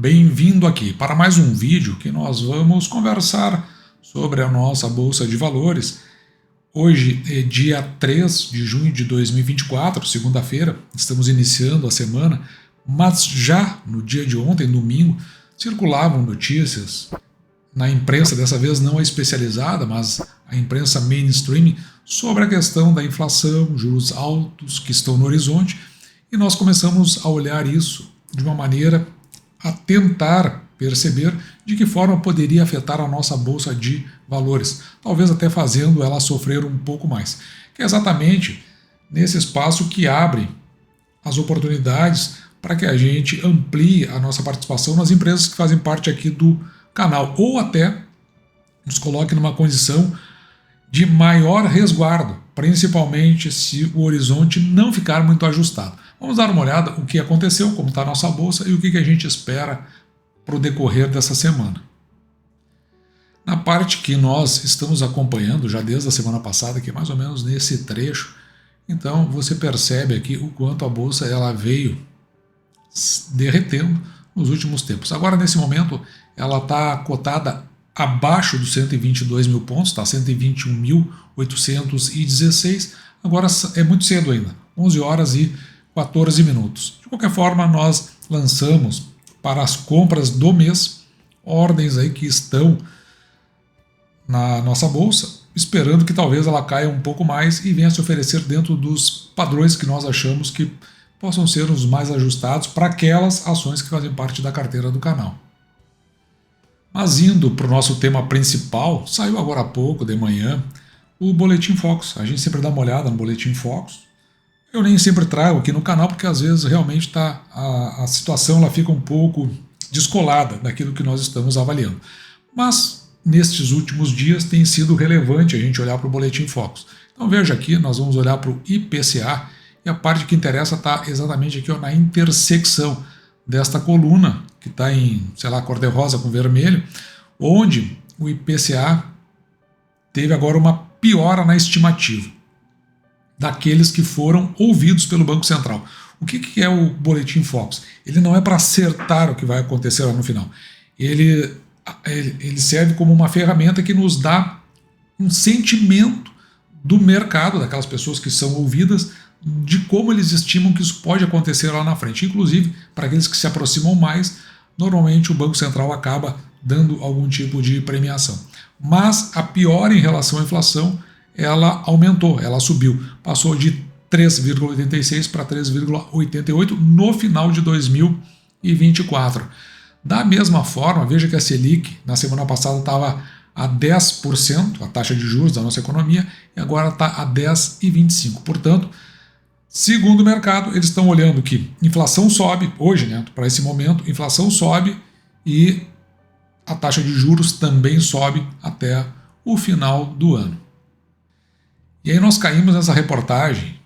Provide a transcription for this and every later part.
Bem-vindo aqui para mais um vídeo que nós vamos conversar sobre a nossa Bolsa de Valores. Hoje é dia 3 de junho de 2024, segunda-feira, estamos iniciando a semana, mas já no dia de ontem, domingo, circulavam notícias na imprensa, dessa vez não a especializada, mas a imprensa mainstream, sobre a questão da inflação, juros altos que estão no horizonte, e nós começamos a olhar isso de uma maneira a tentar perceber de que forma poderia afetar a nossa bolsa de valores, talvez até fazendo ela sofrer um pouco mais. Que é exatamente nesse espaço que abre as oportunidades para que a gente amplie a nossa participação nas empresas que fazem parte aqui do canal, ou até nos coloque numa condição de maior resguardo, principalmente se o horizonte não ficar muito ajustado. Vamos dar uma olhada no que aconteceu, como está a nossa bolsa e o que a gente espera para o decorrer dessa semana. Na parte que nós estamos acompanhando já desde a semana passada, que é mais ou menos nesse trecho, então você percebe aqui o quanto a bolsa ela veio derretendo nos últimos tempos. Agora, nesse momento, ela está cotada abaixo dos 122 mil pontos, está 121.816. Agora é muito cedo ainda, 11 horas e 14 minutos. De qualquer forma, nós lançamos para as compras do mês ordens aí que estão na nossa bolsa, esperando que talvez ela caia um pouco mais e venha se oferecer dentro dos padrões que nós achamos que possam ser os mais ajustados para aquelas ações que fazem parte da carteira do canal. Mas indo para o nosso tema principal, saiu agora há pouco, de manhã, o Boletim Focus. A gente sempre dá uma olhada no Boletim Focus. Eu nem sempre trago aqui no canal, porque às vezes realmente a situação ela fica um pouco descolada daquilo que nós estamos avaliando. Mas nestes últimos dias tem sido relevante a gente olhar para o Boletim Focus. Então veja aqui, nós vamos olhar para o IPCA, e a parte que interessa está exatamente aqui, ó, na intersecção desta coluna, que está em, sei lá, cor de rosa com vermelho, onde o IPCA teve agora uma piora na estimativa daqueles que foram ouvidos pelo Banco Central. O que é o Boletim Focus? Ele não é para acertar o que vai acontecer lá no final. Ele serve como uma ferramenta que nos dá um sentimento do mercado, daquelas pessoas que são ouvidas, de como eles estimam que isso pode acontecer lá na frente. Inclusive, para aqueles que se aproximam mais, normalmente o Banco Central acaba dando algum tipo de premiação. Mas a piora em relação à inflação, ela aumentou, ela subiu, passou de 3,86 para 3,88 no final de 2024. Da mesma forma, veja que a Selic na semana passada estava a 10%, a taxa de juros da nossa economia, e agora está a 10,25%. Portanto, segundo o mercado, eles estão olhando que inflação sobe, hoje, né, para esse momento, inflação sobe e a taxa de juros também sobe até o final do ano. E aí nós caímos nessa reportagem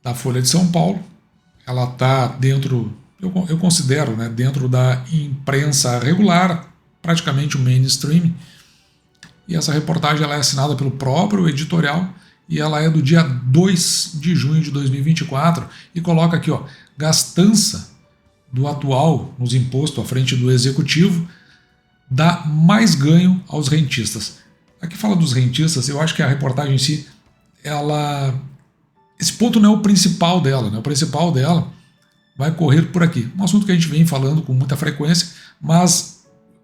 da Folha de São Paulo. Ela está dentro, eu considero, né, dentro da imprensa regular, praticamente o mainstream. E essa reportagem ela é assinada pelo próprio editorial e ela é do dia 2 de junho de 2024 e coloca aqui, ó, gastança do atual nos impostos à frente do executivo dá mais ganho aos rentistas. Aqui fala dos rentistas, eu acho que a reportagem em si, esse ponto não é o principal dela, né? O principal dela vai correr por aqui. Um assunto que a gente vem falando com muita frequência, mas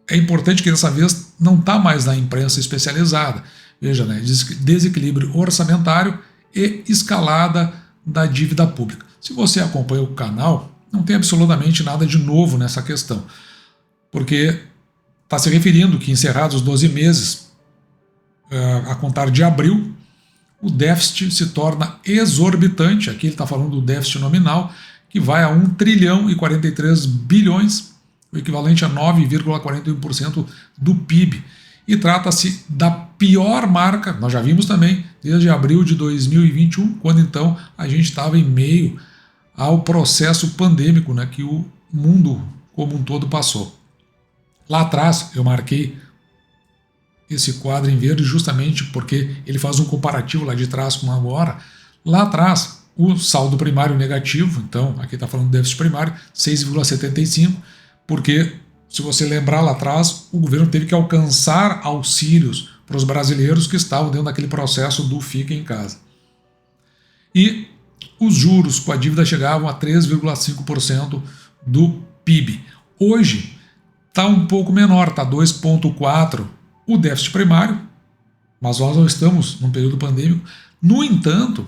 é importante que dessa vez não está mais na imprensa especializada. Veja, né? Desequilíbrio orçamentário e escalada da dívida pública. Se você acompanha o canal, não tem absolutamente nada de novo nessa questão, porque está se referindo que encerrados os 12 meses, a contar de abril, o déficit se torna exorbitante. Aqui ele está falando do déficit nominal, que vai a 1 trilhão e 43 bilhões, o equivalente a 9,41% do PIB. E trata-se da pior marca, nós já vimos também, desde abril de 2021, quando então a gente estava em meio ao processo pandêmico, né, que o mundo como um todo passou. Lá atrás eu marquei esse quadro em verde justamente porque ele faz um comparativo lá de trás com agora. Lá atrás, o saldo primário negativo, então aqui está falando do déficit primário, 6,75, porque se você lembrar lá atrás, o governo teve que alcançar auxílios para os brasileiros que estavam dentro daquele processo do Fica em Casa. E os juros com a dívida chegavam a 3,5% do PIB. Hoje está um pouco menor, está 2,4% o déficit primário, mas nós não estamos num período pandêmico. No entanto,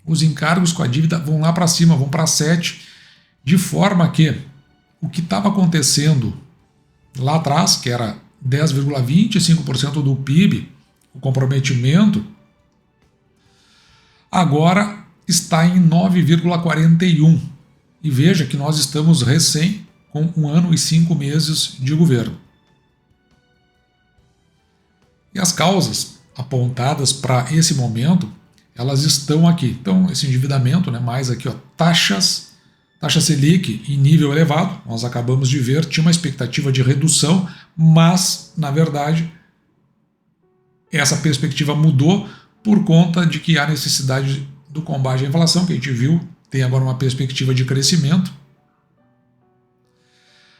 os encargos com a dívida vão lá para cima, vão para 7%, de forma que o que estava acontecendo lá atrás, que era 10,25% do PIB, o comprometimento, agora está em 9,41%. E veja que nós estamos recém com 1 ano e 5 meses de governo. E as causas apontadas para esse momento, elas estão aqui. Então, esse endividamento, né, mais aqui, ó, taxa Selic em nível elevado, nós acabamos de ver, tinha uma expectativa de redução, mas, na verdade, essa perspectiva mudou por conta de que há necessidade do combate à inflação, que a gente viu, tem agora uma perspectiva de crescimento,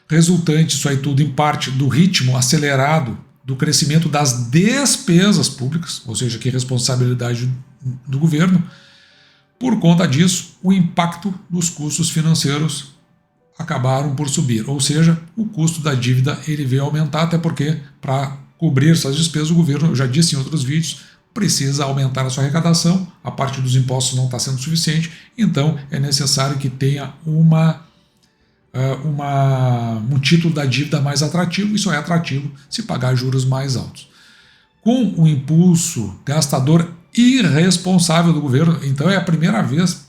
resultante, isso aí tudo, em parte, do ritmo acelerado do crescimento das despesas públicas, ou seja, que é responsabilidade do governo. Por conta disso, o impacto dos custos financeiros acabaram por subir, ou seja, o custo da dívida ele veio aumentar, até porque para cobrir essas despesas o governo, eu já disse em outros vídeos, precisa aumentar a sua arrecadação, a parte dos impostos não está sendo suficiente, então é necessário que tenha um título da dívida mais atrativo, e só é atrativo se pagar juros mais altos. Com o impulso gastador irresponsável do governo, então é a primeira vez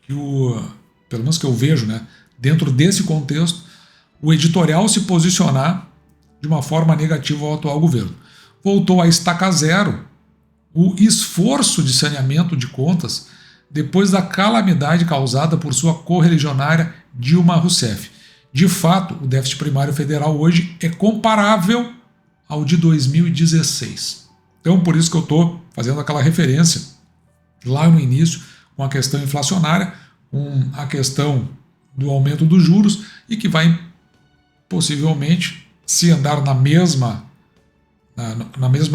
que pelo menos que eu vejo, né, dentro desse contexto, o editorial se posicionar de uma forma negativa ao atual governo. Voltou a estaca zero o esforço de saneamento de contas depois da calamidade causada por sua correligionária Dilma Rousseff. De fato, o déficit primário federal hoje é comparável ao de 2016. Então, por isso que eu estou fazendo aquela referência lá no início com a questão inflacionária, com a questão do aumento dos juros e que vai possivelmente, se andar na mesma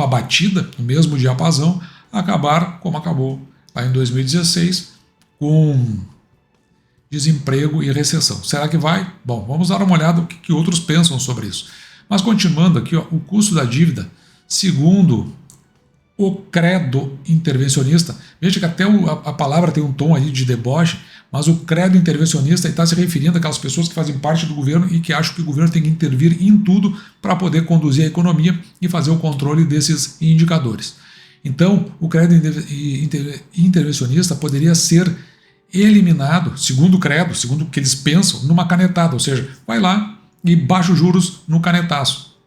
batida, no mesmo diapasão, acabar como acabou lá em 2016, com desemprego e recessão. Será que vai? Bom, vamos dar uma olhada no que outros pensam sobre isso. Mas continuando aqui, ó, o custo da dívida, segundo o credo intervencionista, veja que até a palavra tem um tom ali de deboche, mas o credo intervencionista está se referindo àquelas pessoas que fazem parte do governo e que acham que o governo tem que intervir em tudo para poder conduzir a economia e fazer o controle desses indicadores. Então, o credo intervencionista poderia ser eliminado, segundo o credo, segundo o que eles pensam, numa canetada, ou seja, vai lá e baixa os juros no canetaço,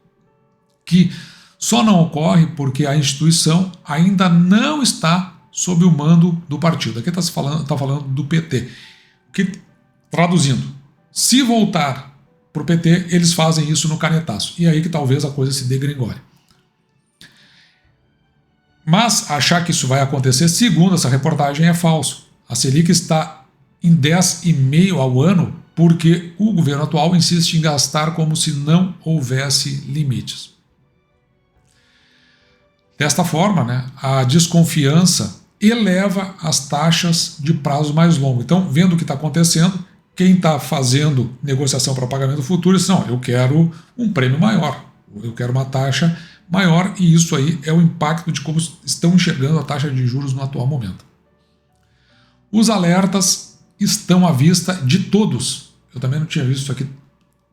que só não ocorre porque a instituição ainda não está sob o mando do partido. Aqui está falando do PT. Traduzindo, se voltar para o PT, eles fazem isso no canetaço. E aí que talvez a coisa se degringole. Mas achar que isso vai acontecer, segundo essa reportagem, é falso. A Selic está em 10,5% ao ano porque o governo atual insiste em gastar como se não houvesse limites. Desta forma, né, a desconfiança eleva as taxas de prazo mais longo. Então, vendo o que está acontecendo, quem está fazendo negociação para pagamento futuro diz, não, eu quero um prêmio maior, eu quero uma taxa maior, e isso aí é o impacto de como estão enxergando a taxa de juros no atual momento. Os alertas estão à vista de todos. Eu também não tinha visto isso aqui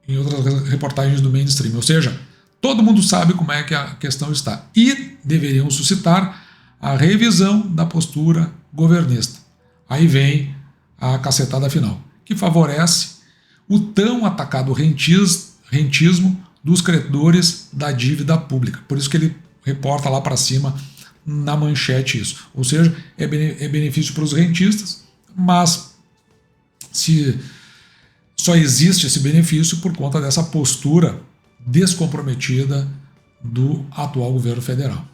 em outras reportagens do mainstream, ou seja, todo mundo sabe como é que a questão está e deveriam suscitar a revisão da postura governista. Aí vem a cacetada final, que favorece o tão atacado rentismo dos credores da dívida pública. Por isso que ele reporta lá para cima na manchete isso. Ou seja, é benefício para os rentistas, mas só existe esse benefício por conta dessa postura descomprometida do atual governo federal.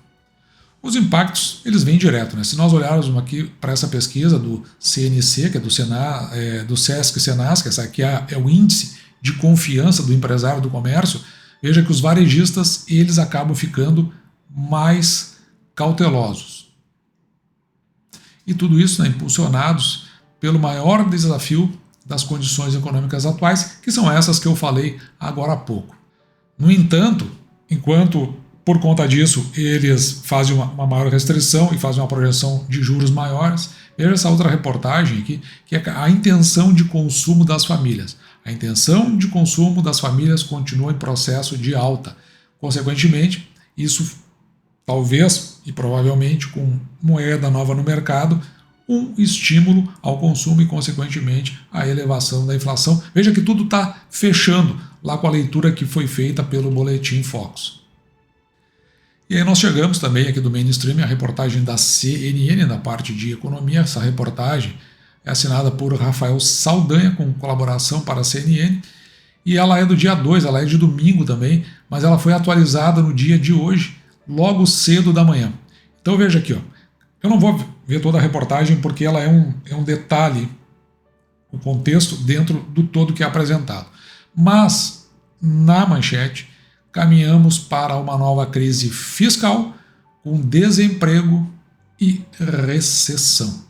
Os impactos, eles vêm direto, né? Se nós olharmos aqui para essa pesquisa do CNC, que é do Sesc Senasc, essa aqui é o índice de confiança do empresário do comércio, Veja que os varejistas eles acabam ficando mais cautelosos. E tudo isso, né, impulsionados pelo maior desafio das condições econômicas atuais, que são essas que eu falei agora há pouco. No entanto, enquanto por conta disso eles fazem uma maior restrição e fazem uma projeção de juros maiores, veja essa outra reportagem aqui, que é a intenção de consumo das famílias. A intenção de consumo das famílias continua em processo de alta. Consequentemente, isso talvez e provavelmente com moeda nova no mercado, um estímulo ao consumo e, consequentemente, à elevação da inflação. Veja que tudo está fechando lá com a leitura que foi feita pelo Boletim Focus. E aí nós chegamos também aqui do mainstream a reportagem da CNN, da parte de economia. Essa reportagem é assinada por Rafael Saldanha, com colaboração para a CNN, e ela é do dia 2, ela é de domingo também, mas ela foi atualizada no dia de hoje, logo cedo da manhã. Então veja aqui, ó. Eu não vou ver toda a reportagem porque ela é um detalhe, o contexto dentro do todo que é apresentado. Mas, na manchete, caminhamos para uma nova crise fiscal com desemprego e recessão.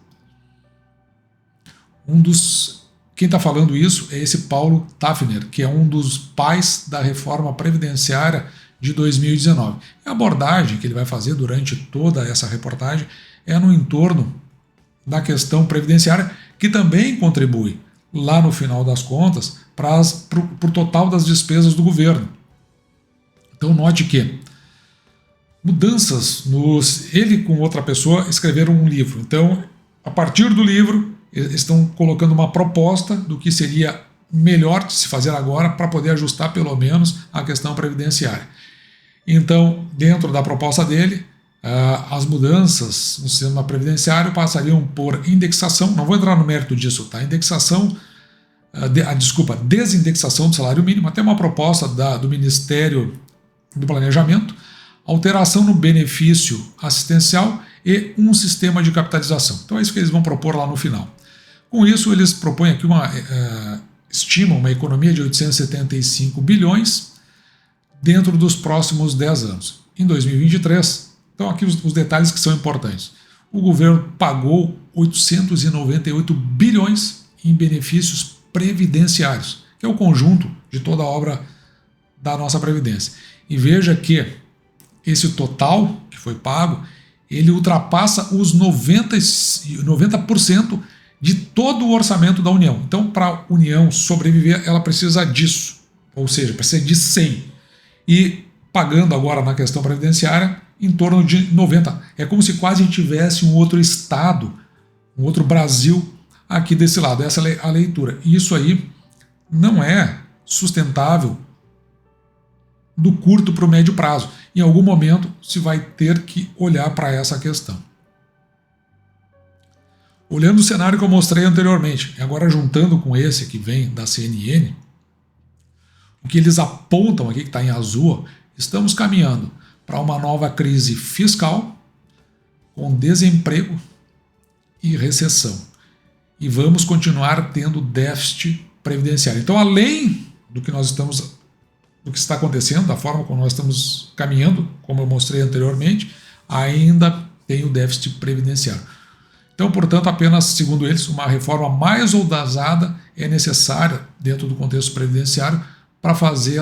Quem está falando isso é esse Paulo Tafner, que é um dos pais da reforma previdenciária de 2019. A abordagem que ele vai fazer durante toda essa reportagem é no entorno da questão previdenciária, que também contribui, lá no final das contas, para o total das despesas do governo. Então note que mudanças ele com outra pessoa escreveram um livro. Então, a partir do livro, estão colocando uma proposta do que seria melhor de se fazer agora para poder ajustar pelo menos a questão previdenciária. Então, dentro da proposta dele, as mudanças no sistema previdenciário passariam por indexação, não vou entrar no mérito disso, tá? Desindexação do salário mínimo, até uma proposta do Ministério do Planejamento, alteração no benefício assistencial e um sistema de capitalização. Então é isso que eles vão propor lá no final. Com isso, eles propõem aqui estimam uma economia de 875 bilhões dentro dos próximos 10 anos. Em 2023, então aqui os detalhes que são importantes. O governo pagou 898 bilhões em benefícios previdenciários, que é o conjunto de toda a obra da nossa Previdência. E veja que esse total que foi pago, ele ultrapassa os 90% de todo o orçamento da União. Então, para a União sobreviver, ela precisa disso, ou seja, precisa de 100. E pagando agora na questão previdenciária, em torno de 90. É como se quase tivesse um outro estado, um outro Brasil aqui desse lado. Essa é a leitura. E isso aí não é sustentável do curto para o médio prazo. Em algum momento se vai ter que olhar para essa questão. Olhando o cenário que eu mostrei anteriormente, e agora juntando com esse que vem da CNN, o que eles apontam aqui, que está em azul, estamos caminhando para uma nova crise fiscal, com desemprego e recessão. E vamos continuar tendo déficit previdenciário. Então, além do que está acontecendo, da forma como nós estamos caminhando, como eu mostrei anteriormente, ainda tem o déficit previdenciário. Então, portanto, apenas, segundo eles, uma reforma mais ousada é necessária dentro do contexto previdenciário para fazer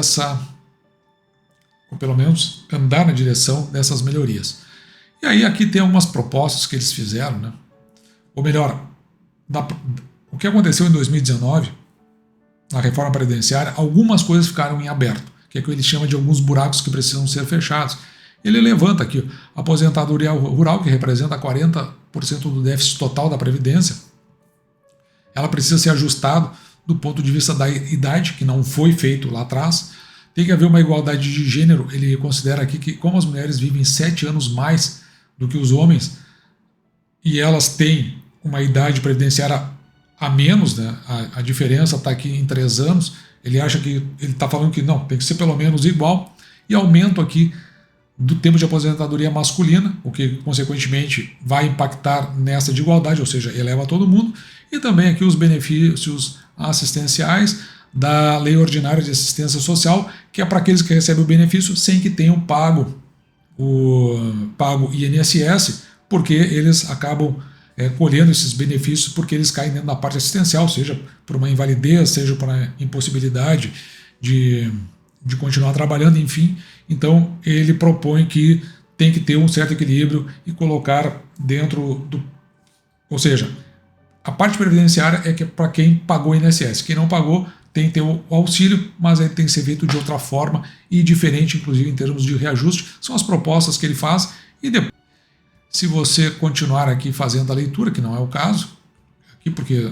ou pelo menos andar na direção dessas melhorias. E aí aqui tem algumas propostas que eles fizeram, né? Ou melhor, o que aconteceu em 2019, na reforma previdenciária, algumas coisas ficaram em aberto, que é o que ele chama de alguns buracos que precisam ser fechados. Ele levanta aqui a aposentadoria rural, que representa 40% do déficit total da Previdência. Ela precisa ser ajustada do ponto de vista da idade, que não foi feito lá atrás. Tem que haver uma igualdade de gênero. Ele considera aqui que, como as mulheres vivem 7 anos mais do que os homens, e elas têm uma idade previdenciária a menos, né? A diferença está aqui em 3 anos, ele está falando que não, tem que ser pelo menos igual, e aumento aqui do tempo de aposentadoria masculina, o que consequentemente vai impactar nessa de igualdade, ou seja, eleva todo mundo, e também aqui os benefícios assistenciais da Lei Ordinária de Assistência Social, que é para aqueles que recebem o benefício sem que tenham pago o INSS, porque eles acabam colhendo esses benefícios porque eles caem dentro da parte assistencial, seja por uma invalidez, seja por uma impossibilidade de continuar trabalhando, enfim. Então ele propõe que tem que ter um certo equilíbrio e colocar dentro do... Ou seja, a parte previdenciária é que é para quem pagou o INSS. Quem não pagou tem que ter o auxílio, mas ele tem que ser feito de outra forma e diferente, inclusive em termos de reajuste. São as propostas que ele faz e depois, se você continuar aqui fazendo a leitura, que não é o caso, aqui porque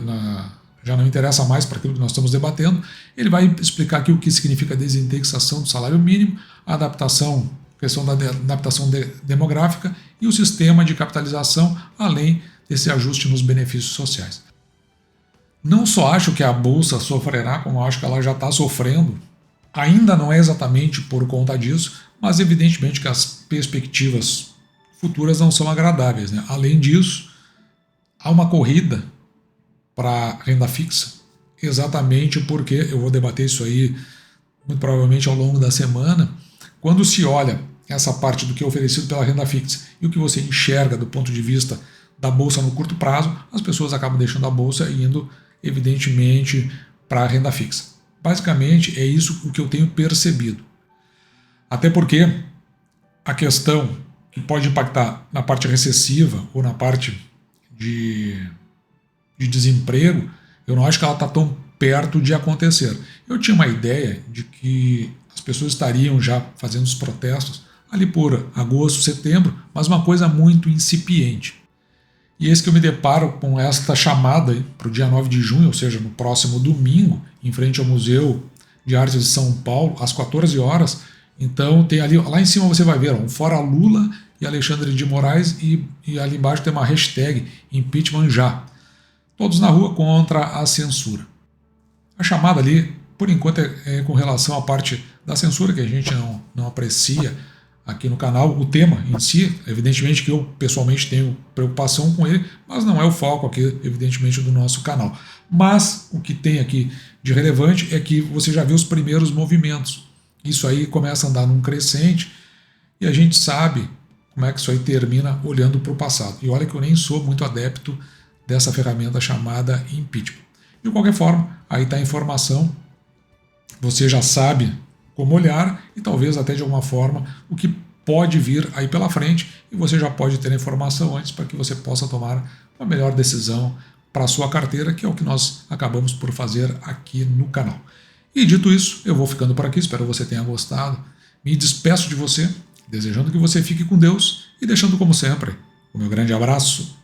já não interessa mais para aquilo que nós estamos debatendo, ele vai explicar aqui o que significa a desindexação do salário mínimo, a adaptação, questão da adaptação demográfica e o sistema de capitalização, além desse ajuste nos benefícios sociais. Não só acho que a Bolsa sofrerá, como acho que ela já está sofrendo, ainda não é exatamente por conta disso, mas evidentemente que as perspectivas futuras não são agradáveis, né? Além disso, há uma corrida para renda fixa, exatamente porque, eu vou debater isso aí muito provavelmente ao longo da semana, quando se olha essa parte do que é oferecido pela renda fixa e o que você enxerga do ponto de vista da Bolsa no curto prazo, as pessoas acabam deixando a Bolsa e indo, evidentemente, para a renda fixa. Basicamente, é isso o que eu tenho percebido. Até porque a questão que pode impactar na parte recessiva ou na parte de desemprego, eu não acho que ela está tão perto de acontecer. Eu tinha uma ideia de que as pessoas estariam já fazendo os protestos ali por agosto, setembro, mas uma coisa muito incipiente. E eis que eu me deparo com esta chamada para o dia 9 de junho, ou seja, no próximo domingo, em frente ao Museu de Artes de São Paulo, às 14 horas. Então tem ali, lá em cima você vai ver um Fora Lula e Alexandre de Moraes e ali embaixo tem uma hashtag impeachment já. Todos na rua contra a censura. A chamada ali, por enquanto, é com relação à parte da censura, que a gente não aprecia aqui no canal. O tema em si, evidentemente que eu pessoalmente tenho preocupação com ele, mas não é o foco aqui, evidentemente, do nosso canal. Mas o que tem aqui de relevante é que você já viu os primeiros movimentos. Isso aí começa a andar num crescente e a gente sabe como é que isso aí termina olhando para o passado. E olha que eu nem sou muito adepto dessa ferramenta chamada impeachment. De qualquer forma, aí está a informação, você já sabe como olhar e talvez até de alguma forma o que pode vir aí pela frente e você já pode ter a informação antes para que você possa tomar uma melhor decisão para a sua carteira, que é o que nós acabamos por fazer aqui no canal. E dito isso, eu vou ficando por aqui, espero que você tenha gostado. Me despeço de você, desejando que você fique com Deus e deixando como sempre o meu grande abraço.